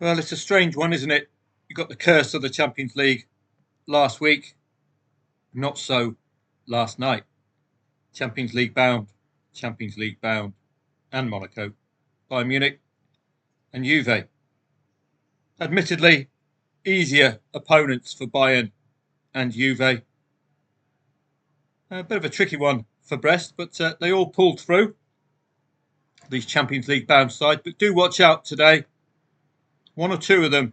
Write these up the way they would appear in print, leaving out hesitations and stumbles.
Well, it's a strange one, isn't it? You got the curse of the Champions League last week, not so last night. Champions League bound, and Monaco, Bayern Munich, and Juve. Admittedly, easier opponents for Bayern and Juve. A bit of a tricky one for Brest, but they all pulled through these Champions League bound sides. But do watch out today. One or two of them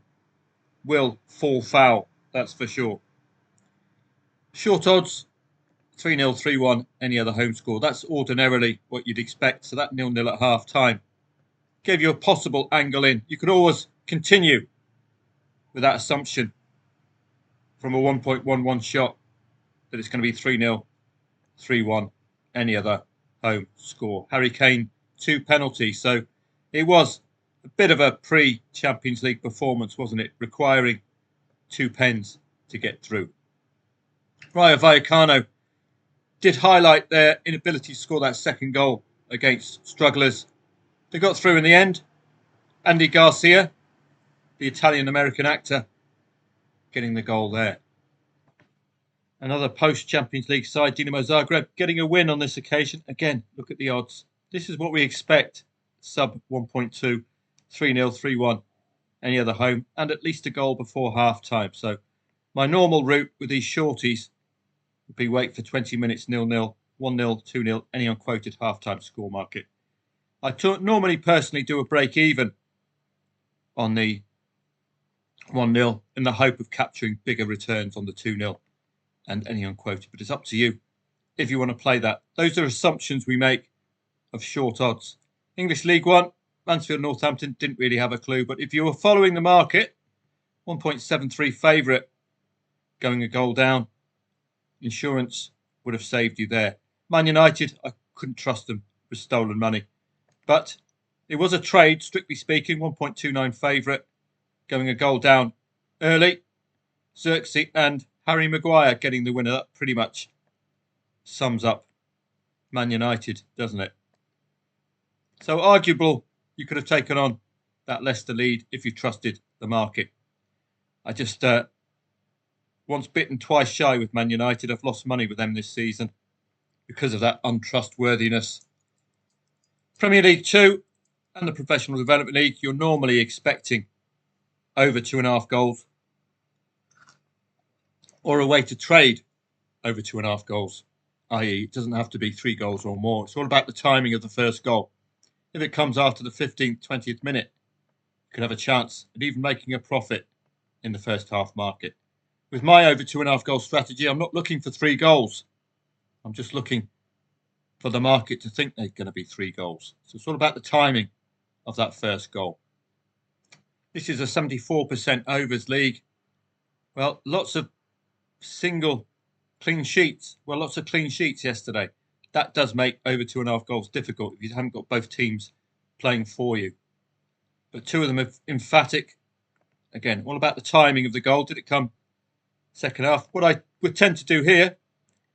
will fall foul, that's for sure. Short odds 3-0, 3-1, any other home score. That's ordinarily what you'd expect. So that 0-0 at half time gave you a possible angle in. You could always continue with that assumption from a 1.11 shot that it's going to be 3-0, 3-1, any other home score. Harry Kane, 2 penalties. So it was a bit of a pre-Champions League performance, wasn't it? Requiring 2 pens to get through. Rayo Vallecano did highlight their inability to score that second goal against strugglers. They got through in the end. Andy Garcia, the Italian-American actor, getting the goal there. Another post-Champions League side, Dinamo Zagreb, getting a win on this occasion. Again, look at the odds. This is what we expect. Sub 1.2, 3-0, 3-1, any other home, and at least a goal before half-time. So my normal route with these shorties would be wait for 20 minutes, 0-0, 1-0, 2-0, any unquoted half-time score market. I normally personally do a break-even on the 1-0 in the hope of capturing bigger returns on the 2-0 and any unquoted. But it's up to you if you want to play that. Those are assumptions we make of short odds. English League One, Mansfield Northampton didn't really have a clue. But if you were following the market, 1.73 favourite going a goal down, insurance would have saved you there. Man United, I couldn't trust them with stolen money. But it was a trade, strictly speaking, 1.29 favourite, going a goal down early. Xerxes and Harry Maguire getting the winner. That pretty much sums up Man United, doesn't it? So arguable you could have taken on that Leicester lead if you trusted the market. I just once bitten, twice shy with Man United. I've lost money with them this season because of that untrustworthiness. Premier League 2 and the Professional Development League, you're normally expecting over 2.5 goals or a way to trade over 2.5 goals, i.e. it doesn't have to be 3 goals or more. It's all about the timing of the first goal. If it comes after the 15th, 20th minute, you could have a chance at even making a profit in the first half market. With my over 2.5 goal strategy, I'm not looking for 3 goals. I'm just looking for the market to think they're going to be 3 goals. So it's all about the timing of that first goal. This is a 74% overs league. Well, lots of single clean sheets. Well, lots of clean sheets yesterday. That does make over 2.5 goals difficult if you haven't got both teams playing for you. But 2 of them are emphatic. Again, all about the timing of the goal. Did it come second half? What I would tend to do here,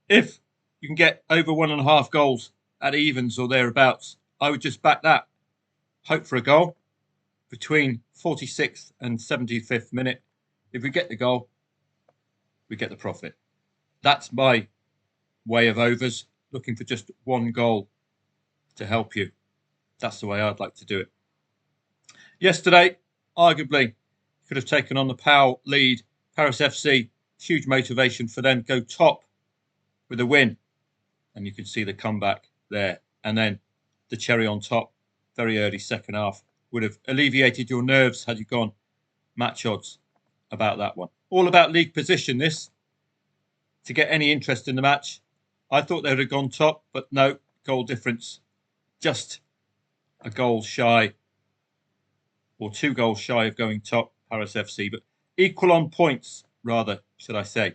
if you can get over 1.5 goals at evens or thereabouts, I would just back that. Hope for a goal between 46th and 75th minute. If we get the goal, we get the profit. That's my way of overs, looking for just 1 goal to help you. That's the way I'd like to do it. Yesterday, arguably, could have taken on the Pau lead. Paris FC, huge motivation for them. Go top with a win. And you can see the comeback there. And then the cherry on top, very early second half, would have alleviated your nerves had you gone match odds about that one. All about league position, this, to get any interest in the match. I thought they would have gone top, but no, goal difference. Just a goal shy, or 2 goals shy of going top, Paris FC, but equal on points, rather, should I say.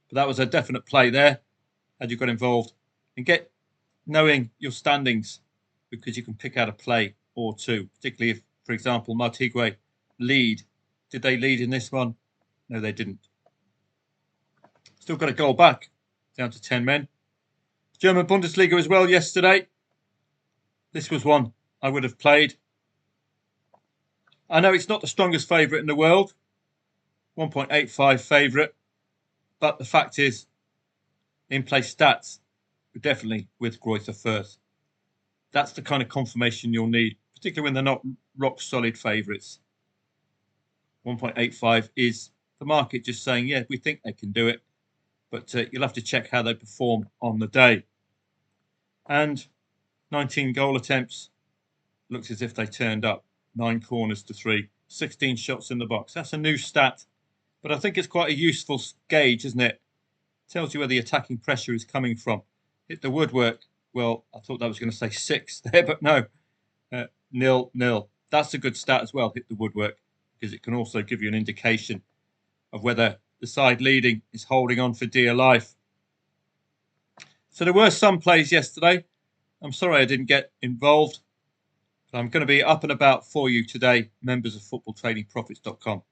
But that was a definite play there, had you got involved. And get knowing your standings, because you can pick out a play or 2, particularly if, for example, Martigues lead. Did they lead in this one? No, they didn't. Still got a goal back, down to 10 men. German Bundesliga as well yesterday. This was one I would have played. I know it's not the strongest favourite in the world, 1.85 favourite, but the fact is, in-place stats are definitely with Greuther first. That's the kind of confirmation you'll need, particularly when they're not rock-solid favourites. 1.85 is the market just saying, yeah, we think they can do it, but you'll have to check how they perform on the day. And 19 goal attempts, looks as if they turned up. 9 corners to 3, 16 shots in the box. That's a new stat, but I think it's quite a useful gauge, isn't it? Tells you where the attacking pressure is coming from. Hit the woodwork. Well, I thought that was going to say 6 there, but no. 0-0. That's a good stat as well, hit the woodwork, because it can also give you an indication of whether the side leading is holding on for dear life. So there were some plays yesterday. I'm sorry I didn't get involved. But I'm going to be up and about for you today, members of footballtradingprofits.com,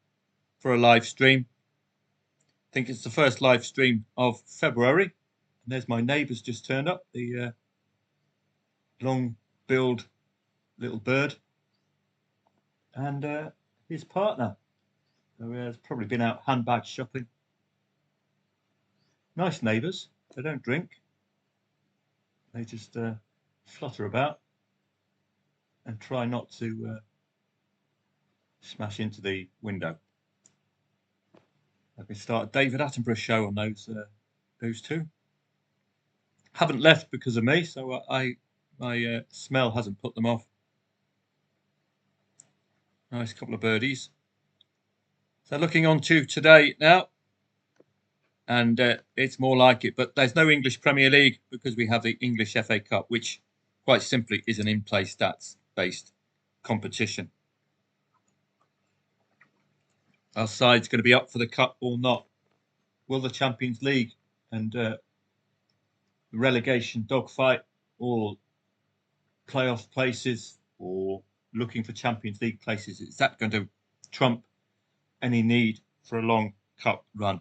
for a live stream. I think it's the first live stream of February. And there's my neighbours just turned up, the long-billed little bird and his partner, who has probably been out handbag shopping. Nice neighbours. They don't drink. They just flutter about and try not to smash into the window. I can start a David Attenborough show on those two. Haven't left because of me, so my smell hasn't put them off. Nice couple of birdies. So looking on to today now, and it's more like it, but there's no English Premier League because we have the English FA Cup, which quite simply is an in-play stats-based competition. Our side's going to be up for the Cup or not? Will the Champions League and the relegation dogfight, or playoff places, or looking for Champions League places, is that going to trump any need for a long Cup run?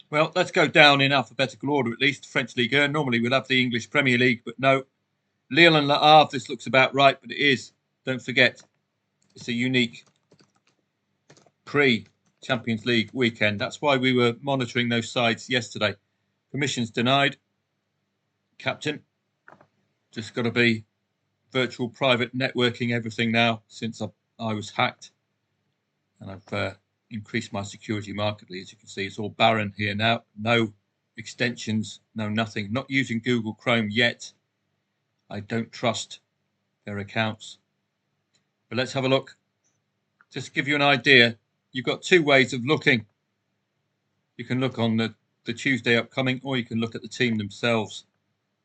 Well, let's go down in alphabetical order, at least. French Ligue 1. Normally we'll have the English Premier League, but no. Lille and Le Havre, this looks about right, but it is. Don't forget, it's a unique pre-Champions League weekend. That's why we were monitoring those sides yesterday. Permissions denied. Captain. Just got to be virtual private networking everything now since I was hacked. And I've increased my security markedly. As you can see, it's all barren here now. No extensions, no nothing. Not using Google Chrome yet. I don't trust their accounts. But let's have a look. Just to give you an idea, you've got two ways of looking. You can look on the Tuesday upcoming, or you can look at the team themselves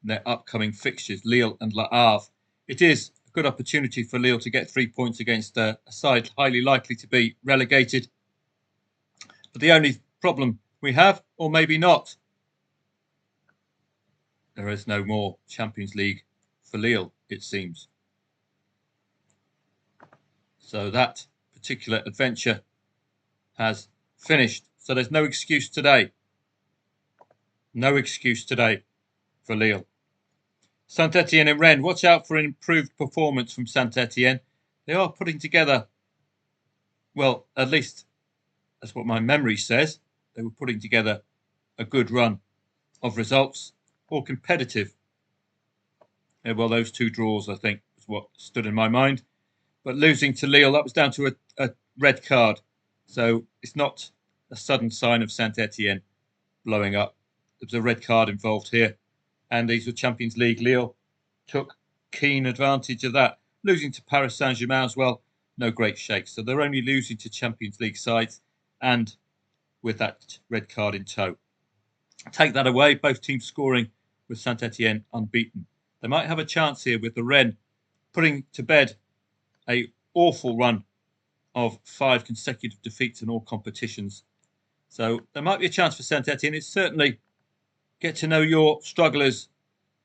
and their upcoming fixtures, Lille and Le Havre. It is a good opportunity for Lille to get 3 points against a side highly likely to be relegated. But the only problem we have, or maybe not, there is no more Champions League for Lille, it seems. So that particular adventure has finished. So there's no excuse today. No excuse today for Lille. Saint-Etienne and Rennes. Watch out for an improved performance from Saint-Etienne. They are putting together, well, at least that's what my memory says. They were putting together a good run of results, or competitive. Well, those two draws, I think, is what stood in my mind. But losing to Lille, that was down to a red card. So it's not a sudden sign of Saint-Etienne blowing up. There was a red card involved here. And these were Champions League. Lille took keen advantage of that. Losing to Paris Saint-Germain as well, no great shakes. So they're only losing to Champions League sides and with that red card in tow. Take that away, both teams scoring with Saint-Etienne unbeaten. They might have a chance here with the Rennes putting to bed an awful run of 5 consecutive defeats in all competitions. So there might be a chance for Saint-Etienne. It's certainly get to know your strugglers,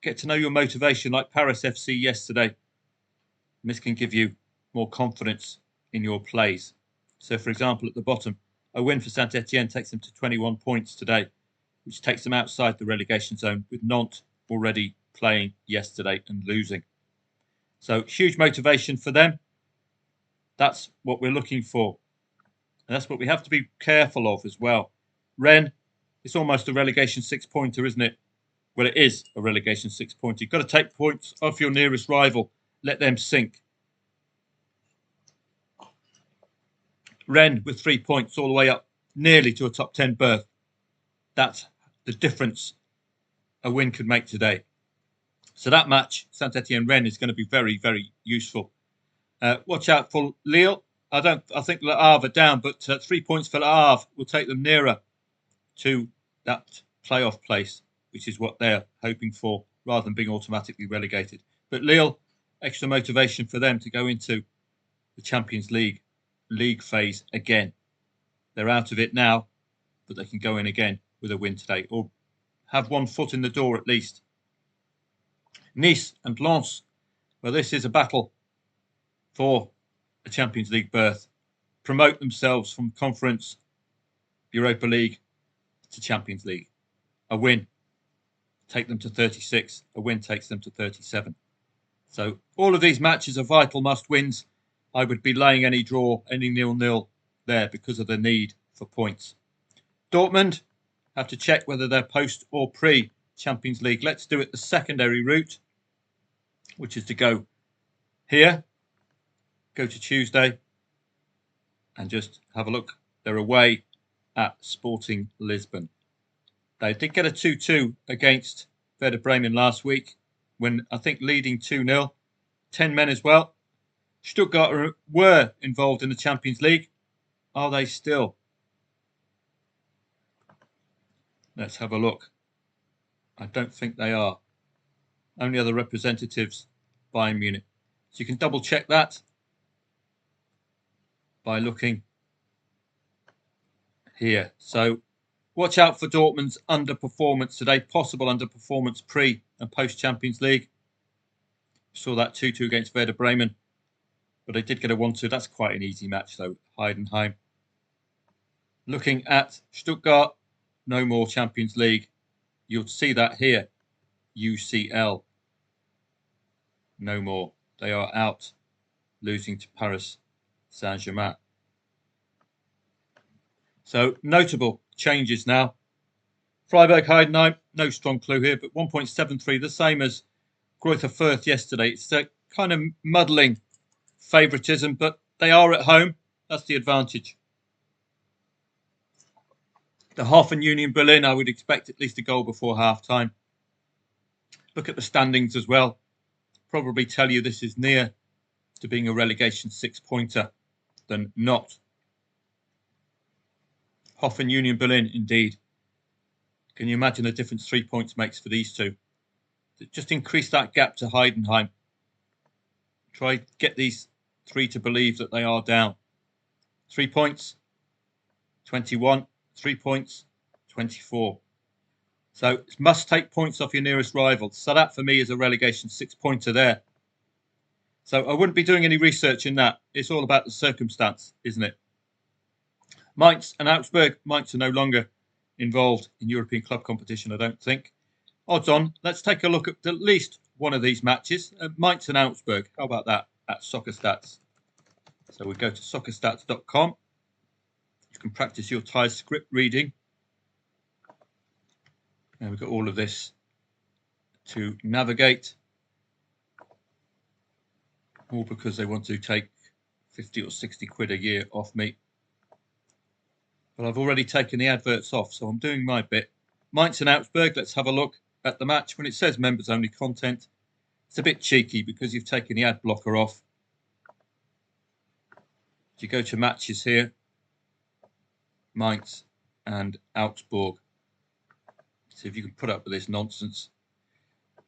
get to know your motivation like Paris FC yesterday. And this can give you more confidence in your plays. So, for example, at the bottom, a win for Saint-Etienne takes them to 21 points today, which takes them outside the relegation zone, with Nantes already playing yesterday and losing. So huge motivation for them. That's what we're looking for. And that's what we have to be careful of as well. Rennes, it's almost a relegation 6-pointer, isn't it? Well, it is a relegation 6-pointer. You've got to take points off your nearest rival. Let them sink. Rennes with 3 points all the way up nearly to a top 10 berth. That's the difference a win could make today. So that match, Saint-Etienne-Rennes, is going to be very, very useful. Watch out for Lille. I think Le Havre are down, but 3 points for Le Havre will take them nearer to that playoff place, which is what they're hoping for, rather than being automatically relegated. But Lille, extra motivation for them to go into the Champions League phase again. They're out of it now, but they can go in again with a win today, or have one foot in the door at least. Nice and Lens, well, this is a battle for a Champions League berth. Promote themselves from Conference, Europa League to Champions League. A win take them to 36. A win takes them to 37. So all of these matches are vital must-wins. I would be laying any draw, any 0-0 there because of the need for points. Dortmund have to check whether they're post or pre-Champions League. Let's do it the secondary route, which is to go here, go to Tuesday, and just have a look. They're away at Sporting Lisbon. They did get a 2-2 against Werder Bremen last week when I think leading 2-0. 10 men as well. Stuttgart were involved in the Champions League. Are they still? Let's have a look. I don't think they are. Only other representatives, Bayern Munich. So you can double check that by looking here. So watch out for Dortmund's underperformance today, possible underperformance pre and post Champions League. Saw that 2-2 against Werder Bremen, but they did get a 1-2. That's quite an easy match though, Heidenheim. Looking at Stuttgart, no more Champions League. You'll see that here, UCL. No more. They are out, losing to Paris Saint-Germain. So notable changes now. Freiburg Heidenheim, no strong clue here, but 1.73, the same as Greuther Fürth yesterday. It's a kind of muddling favouritism, but they are at home. That's the advantage. The Hoffen Union Berlin, I would expect at least a goal before half-time. Look at the standings as well. Probably tell you this is near to being a relegation 6-pointer than not. Hoffen Union Berlin, indeed. Can you imagine the difference 3 points makes for these two? Just increase that gap to Heidenheim. Try get these three to believe that they are down. 3 points, 21. 3 points, 24. So it must take points off your nearest rival. So that for me is a relegation 6-pointer there. So I wouldn't be doing any research in that. It's all about the circumstance, isn't it? Mainz and Augsburg. Mainz are no longer involved in European club competition, I don't think. Odds on, let's take a look at least one of these matches. Mainz and Augsburg. How about that at Soccer Stats? So we go to soccerstats.com. You can practice your Thai script reading. And we've got all of this to navigate. All because they want to take 50 or 60 quid a year off me. But I've already taken the adverts off, so I'm doing my bit. Mainz and Augsburg, let's have a look at the match. When it says members only content, it's a bit cheeky because you've taken the ad blocker off. If you go to matches here, Mainz and Augsburg. See if you can put up with this nonsense.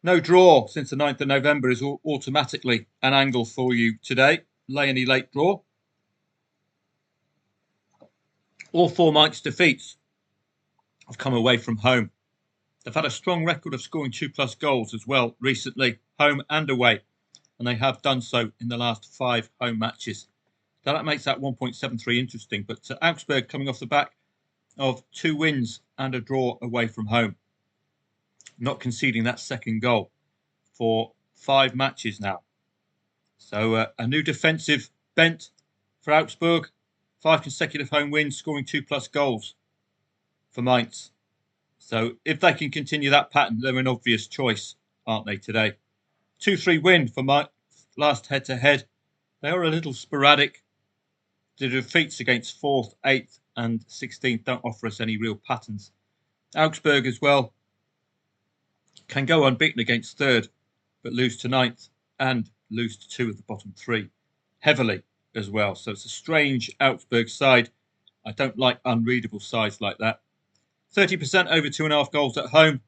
No draw since the 9th of November is automatically an angle for you today. Lay any late draw. All 4 Mainz defeats have come away from home. They've had a strong record of scoring 2+ goals as well recently, home and away. And they have done so in the last 5 home matches. So that makes that 1.73 interesting. But Augsburg coming off the back of 2 wins and a draw away from home. Not conceding that second goal for 5 matches now. So a new defensive bent For Augsburg, 5 consecutive home wins, scoring 2+ goals for Mainz. So if they can continue that pattern, they're an obvious choice, aren't they, today? 2-3 win for Mainz last head-to-head. They are a little sporadic. The defeats against 4th, 8th and 16th don't offer us any real patterns. Augsburg as well can go unbeaten against 3rd, but lose to 9th and lose to 2 of the bottom 3 heavily as well. So it's a strange Augsburg side. I don't like unreadable sides like that. 30% over 2.5 goals at home,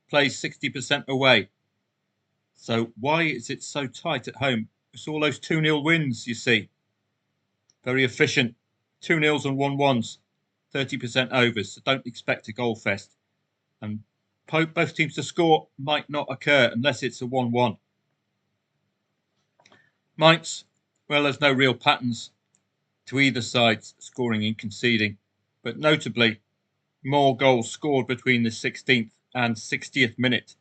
plays 60% away. So why is it so tight at home? It's all those 2-0 wins, you see. Very efficient. 2-0s and 1-1s, 30% overs. So don't expect a goal fest. And both teams to score might not occur unless it's a 1-1. Mainz, well, there's no real patterns to either side scoring and conceding, but notably more goals scored between the 16th and 60th minute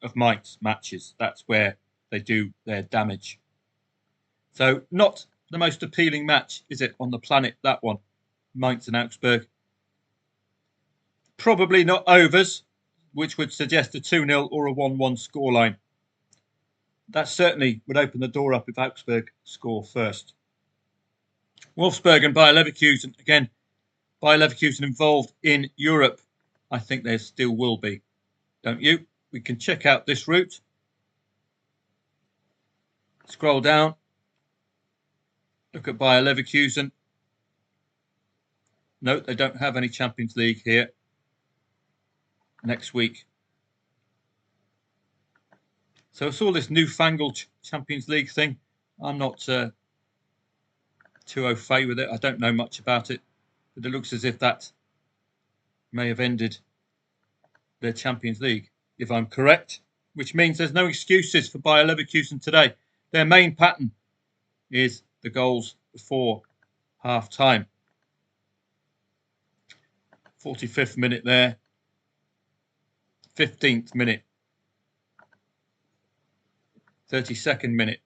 of Mainz matches. That's where they do their damage. So not the most appealing match, is it, on the planet, that one, Mainz and Augsburg. Probably not overs, which would suggest a 2-0 or a 1-1 scoreline. That certainly would open the door up if Augsburg score first. Wolfsburg and Bayer Leverkusen, again, Bayer Leverkusen involved in Europe. I think there still will be, don't you? We can check out this route. Scroll down. Look at Bayer Leverkusen. No, they don't have any Champions League here next week. So it's all this newfangled Champions League thing. I'm not too au fait with it. I don't know much about it. But it looks as if that may have ended their Champions League, if I'm correct. Which means there's no excuses for Bayer Leverkusen today. Their main pattern is the goals before half-time. 45th minute there. 15th minute. 32nd minute,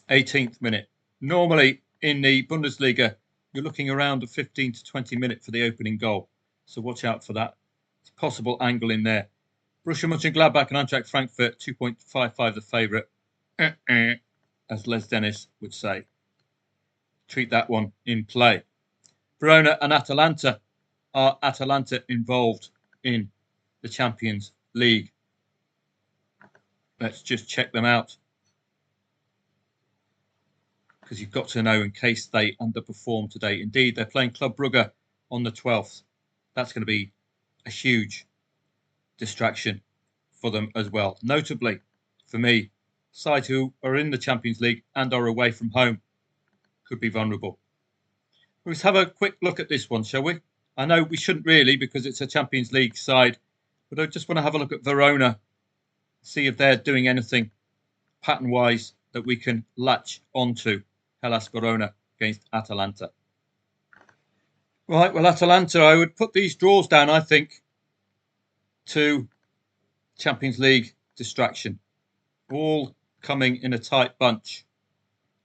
18th minute. Normally in the Bundesliga, you're looking around a 15 to 20 minute for the opening goal. So watch out for that. It's a possible angle in there. Borussia Mönchengladbach and Eintracht Frankfurt, 2.55 the favourite. As Les Dennis would say. Treat that one in play. Verona and Atalanta. Are Atalanta involved in the Champions League? Let's just check them out. Because you've got to know in case they underperform today. Indeed, they're playing Club Brugge on the 12th. That's going to be a huge distraction for them as well. Notably, for me, sides who are in the Champions League and are away from home could be vulnerable. Let's have a quick look at this one, shall we? I know we shouldn't really because it's a Champions League side, but I just want to have a look at Verona. See if they're doing anything pattern-wise that we can latch onto. Hellas Verona against Atalanta. Right, well, Atalanta, I would put these draws down, I think, to Champions League distraction. All coming in a tight bunch.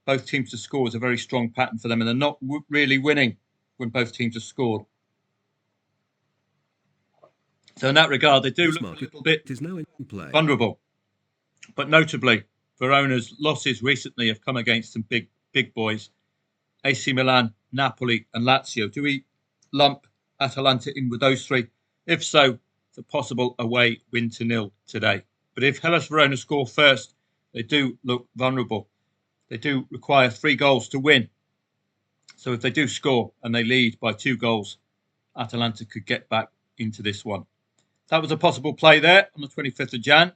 Both teams to score is a very strong pattern for them, and they're not really winning when both teams have scored. So in that regard, they do look a little bit vulnerable. But notably, Verona's losses recently have come against some big boys. AC Milan, Napoli and Lazio. Do we lump Atalanta in with those three? If so, it's a possible away win to 0 today. But if Hellas Verona score first, they do look vulnerable. They do require 3 goals to win. So if they do score and they lead by 2 goals, Atalanta could get back into this one. That was a possible play there on the 25th of Jan.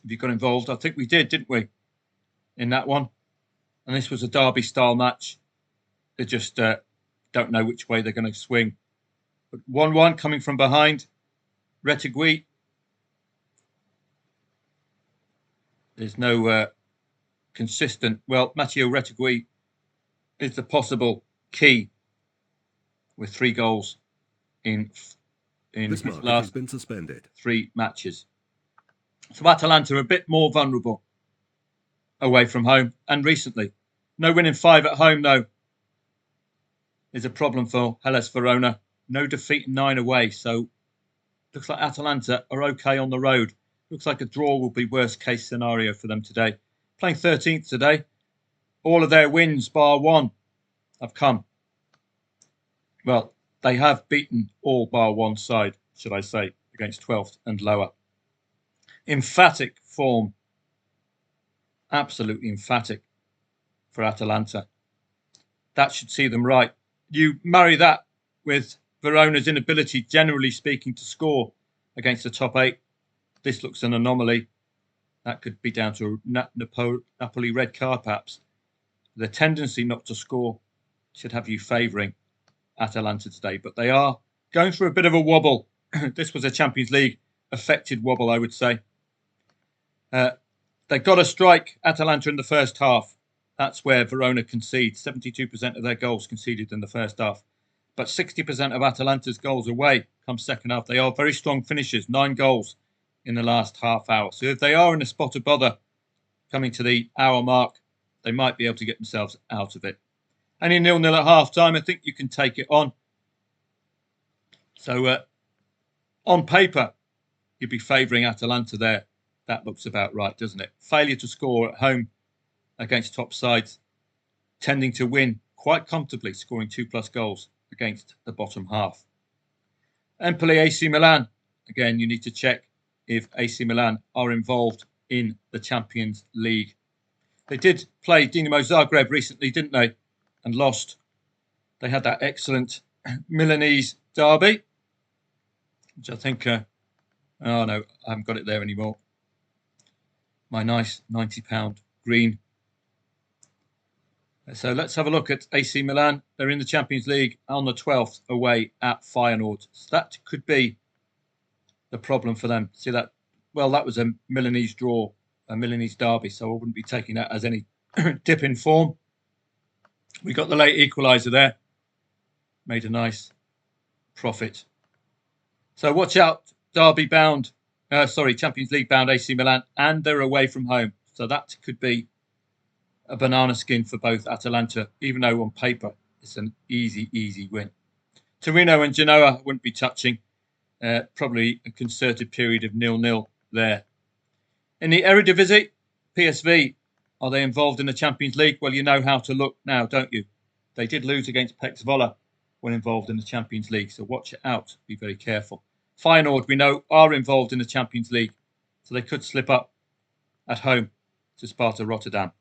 If you got involved, I think we did, didn't we, in that one? And this was a derby-style match. They just don't know which way they're going to swing. But 1-1 coming from behind. Retegui. There's no consistent... Well, Matteo Retegui is the possible key with 3 goals in his last been suspended. 3 matches. So Atalanta are a bit more vulnerable away from home and recently. No winning 5 at home, though, is a problem for Hellas Verona. No defeat and 9 away, so looks like Atalanta are okay on the road. Looks like a draw will be worst case scenario for them today. Playing 13th today. All of their wins, bar one, have come. Well, they have beaten all bar one side, should I say, against 12th and lower. Emphatic form. Absolutely emphatic for Atalanta. That should see them right. You marry that with Verona's inability, generally speaking, to score against the top 8. This looks an anomaly. That could be down to a Napoli red card, perhaps. The tendency not to score should have you favouring Atalanta today, but they are going through a bit of a wobble. This was a Champions League affected wobble, I would say. They got a strike, Atalanta, in the first half. That's where Verona concedes. 72% of their goals conceded in the first half. But 60% of Atalanta's goals away come second half. They are very strong finishers, 9 goals in the last half hour. So if they are in a spot of bother coming to the hour mark, they might be able to get themselves out of it. Only 0-0 at half time. I think you can take it on. So on paper, you'd be favouring Atalanta there. That looks about right, doesn't it? Failure to score at home against top sides, tending to win quite comfortably, scoring 2+ goals against the bottom half. Empoli AC Milan. Again, you need to check if AC Milan are involved in the Champions League. They did play Dinamo Zagreb recently, didn't they? And lost. They had that excellent Milanese derby, which I think... oh, no, I haven't got it there anymore. My nice £90 green. So let's have a look at AC Milan. They're in the Champions League on the 12th away at Feyenoord. So that could be the problem for them. See that? Well, that was a Milanese draw, a Milanese derby, so I wouldn't be taking that as any dip in form. We got the late equaliser there. Made a nice profit. So watch out, Champions League bound AC Milan, and they're away from home. So that could be a banana skin for both Atalanta, even though on paper it's an easy win. Torino and Genoa wouldn't be touching. Probably a concerted period of 0-0 there. In the Eredivisie, PSV, are they involved in the Champions League? Well, you know how to look now, don't you? They did lose against Pek Zwolle when involved in the Champions League, so watch it out. Be very careful. Feyenoord, we know, are involved in the Champions League, so they could slip up at home to Sparta Rotterdam.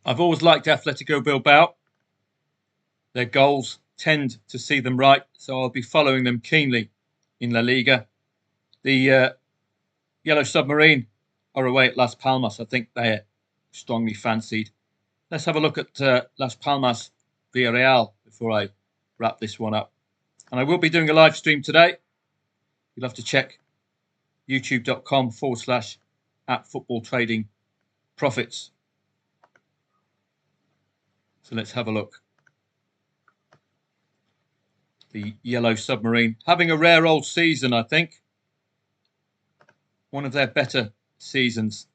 I've always liked Atletico Bilbao. Their goals tend to see them right, so I'll be following them keenly in La Liga. The Yellow Submarine are away at Las Palmas. I think they're strongly fancied. Let's have a look at Las Palmas Villarreal before I wrap this one up. And I will be doing a live stream today. You'll have to check youtube.com/@football trading profits. So let's have a look. The Yellow Submarine having a rare old season, I think. One of their better seasons.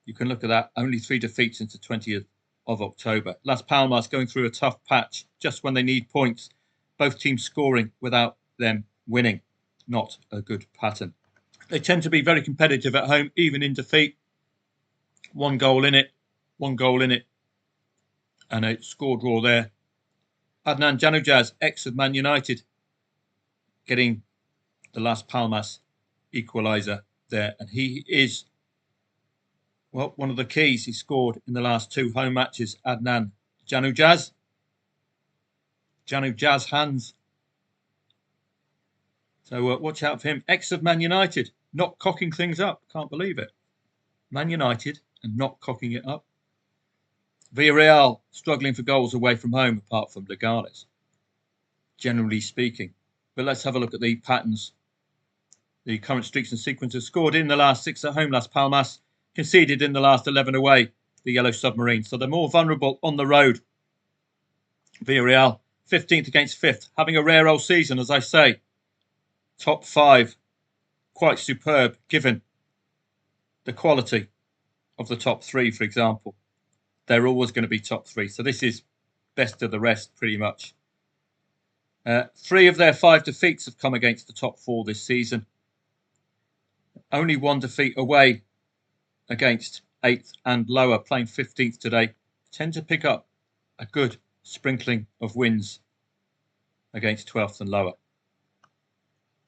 You can look at that. Only 3 defeats since the 20th of October. Las Palmas going through a tough patch just when they need points. Both teams scoring without them winning. Not a good pattern. They tend to be very competitive at home, even in defeat. 1 goal in it. And a score draw there. Adnan Januzaj, ex of Man United, getting the Las Palmas equaliser there. And he is, well, one of the keys. He scored in the last 2 home matches. Adnan Januzaj. Januzaj's hands. So watch out for him. Ex of Man United, not cocking things up. Can't believe it. Man United and not cocking it up. Villarreal struggling for goals away from home, apart from Leganes, generally speaking. But let's have a look at the patterns. The current streaks and sequences: scored in the last 6 at home, Las Palmas. Conceded in the last 11 away, the Yellow Submarine. So they're more vulnerable on the road. Villarreal, 15th against 5th. Having a rare old season, as I say. Top 5. Quite superb, given the quality of the top 3, for example. they're always going to be top three. So this is best of the rest, pretty much. 3 of their 5 defeats have come against the top 4 this season. Only 1 defeat away against 8th and lower, playing 15th today. Tend to pick up a good sprinkling of wins against 12th and lower.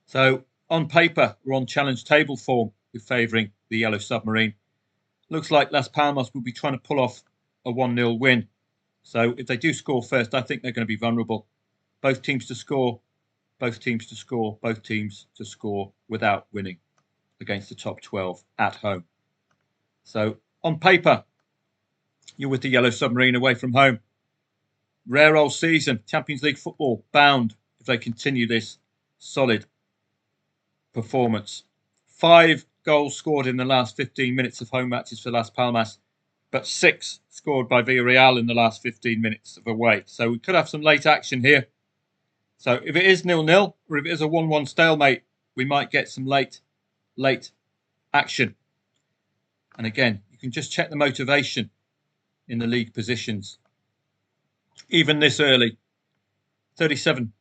So on paper, we're on challenge table form with favouring the Yellow Submarine. Looks like Las Palmas will be trying to pull off a 1-0 win. So if they do score first, I think they're going to be vulnerable. Both teams to score, both teams to score, both teams to score without winning against the top 12 at home. So on paper, you're with the Yellow Submarine away from home. Rare old season, Champions League football bound if they continue this solid performance. 5 goals scored in the last 15 minutes of home matches for Las Palmas, but 6 scored by Villarreal in the last 15 minutes of away. So we could have some late action here. So if it is 0-0 or if it is a 1-1 stalemate, we might get some late action. And again, you can just check the motivation in the league positions. Even this early, 37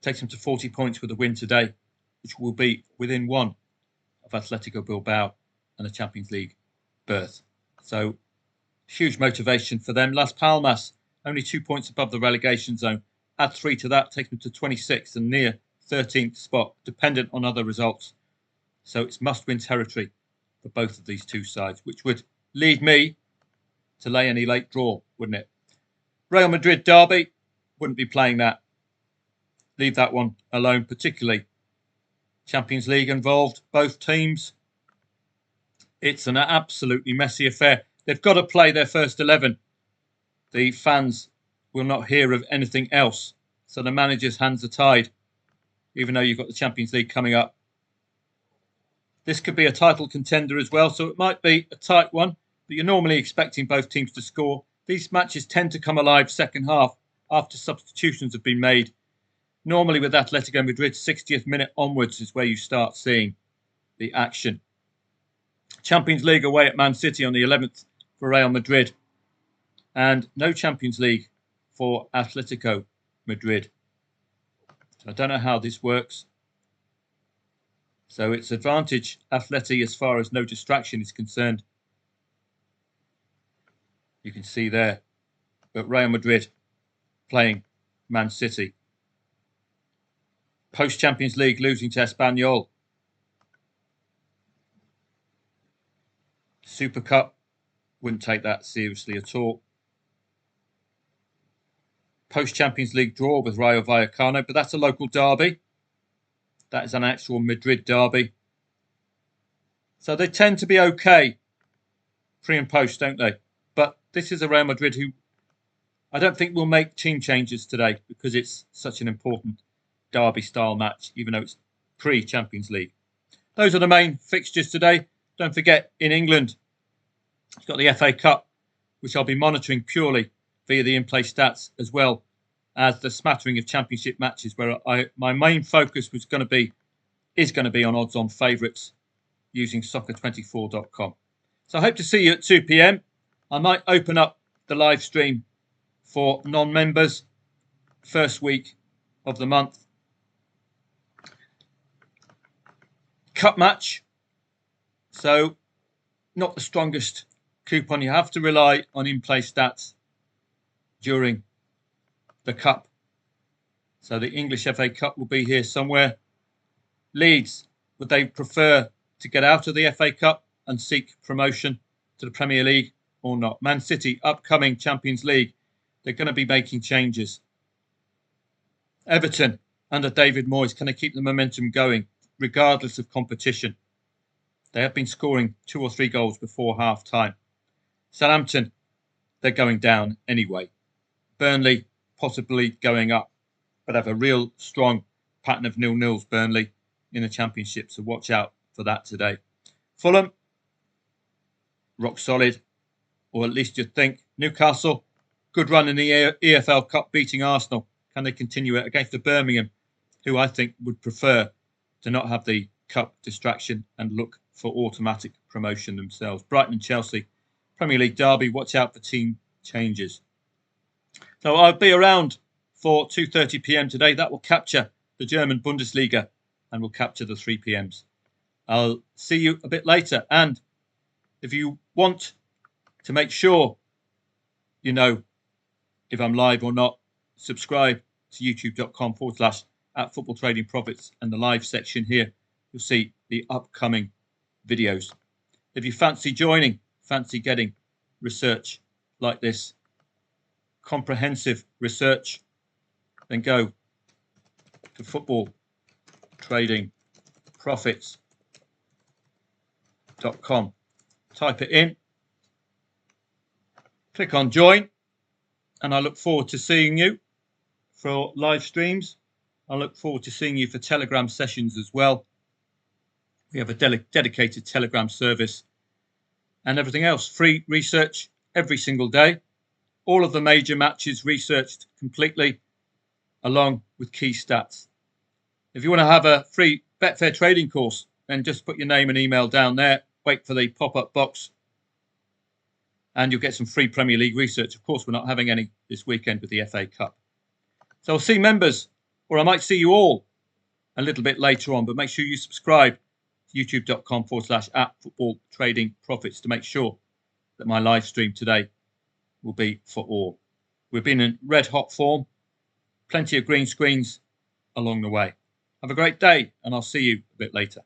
takes them to 40 points with a win today, which will be within 1 of Atletico Bilbao and the Champions League berth. So huge motivation for them. Las Palmas, only 2 points above the relegation zone. Add 3 to that, takes them to 26th and near 13th spot, dependent on other results. So it's must-win territory for both of these two sides, which would lead me to lay any late draw, wouldn't it? Real Madrid derby, wouldn't be playing that. Leave that one alone, particularly Champions League involved, both teams. It's an absolutely messy affair. They've got to play their first 11. The fans will not hear of anything else. So the manager's hands are tied, even though you've got the Champions League coming up. This could be a title contender as well, so it might be a tight one, but you're normally expecting both teams to score. These matches tend to come alive second half after substitutions have been made. Normally with Atletico Madrid, 60th minute onwards is where you start seeing the action. Champions League away at Man City on the 11th for Real Madrid. And no Champions League for Atletico Madrid. I don't know how this works. So it's advantage Atleti as far as no distraction is concerned. You can see there. But Real Madrid playing Man City. Post-Champions League losing to Espanyol. Super Cup, wouldn't take that seriously at all. Post-Champions League draw with Rayo Vallecano, but that's a local derby. That is an actual Madrid derby. So they tend to be okay pre and post, don't they? But this is a Real Madrid who I don't think will make team changes today because it's such an important derby-style match, even though it's pre-Champions League. Those are the main fixtures today. Don't forget, in England, you've got the F.A. Cup, which I'll be monitoring purely via the in-play stats, as well as the smattering of championship matches, where my main focus is going to be on odds-on favourites using soccer24.com. So I hope to see you at 2 p.m. I might open up the live stream for non-members first week of the month. Cup match. So not the strongest coupon. You have to rely on in-play stats during the Cup. So the English FA Cup will be here somewhere. Leeds, would they prefer to get out of the FA Cup and seek promotion to the Premier League or not? Man City, upcoming Champions League, they're going to be making changes. Everton, under David Moyes, can they keep the momentum going regardless of competition? They have been scoring 2 or 3 goals before half-time. Southampton, they're going down anyway. Burnley, possibly going up, but have a real strong pattern of 0-0s, Burnley, in the Championship, so watch out for that today. Fulham, rock solid, or at least you'd think. Newcastle, good run in the EFL Cup, beating Arsenal. Can they continue it against the Birmingham, who I think would prefer to not have the Cup distraction and look for automatic promotion themselves? Brighton and Chelsea, Premier League derby, watch out for team changes. So I'll be around for 2:30 p.m. today. That will capture the German Bundesliga and will capture the 3 p.m.s. I'll see you a bit later. And if you want to make sure you know if I'm live or not, subscribe to youtube.com/@footballtradingprofits and the live section here. You'll see the upcoming videos. If you fancy getting research like this, comprehensive research, then go to footballtradingprofits.com. Type it in, click on join, and I look forward to seeing you for live streams. I look forward to seeing you for Telegram sessions as well. We have a dedicated Telegram service and everything else. Free research every single day. All of the major matches researched completely, along with key stats. If you want to have a free Betfair trading course, then just put your name and email down there. Wait for the pop-up box and you'll get some free Premier League research. Of course, we're not having any this weekend with the FA Cup. So I'll see members, or I might see you all a little bit later on, but make sure you subscribe to youtube.com/@footballtradingprofits to make sure that my live stream today will be for all. We've been in red hot form, plenty of green screens along the way. Have a great day, and I'll see you a bit later.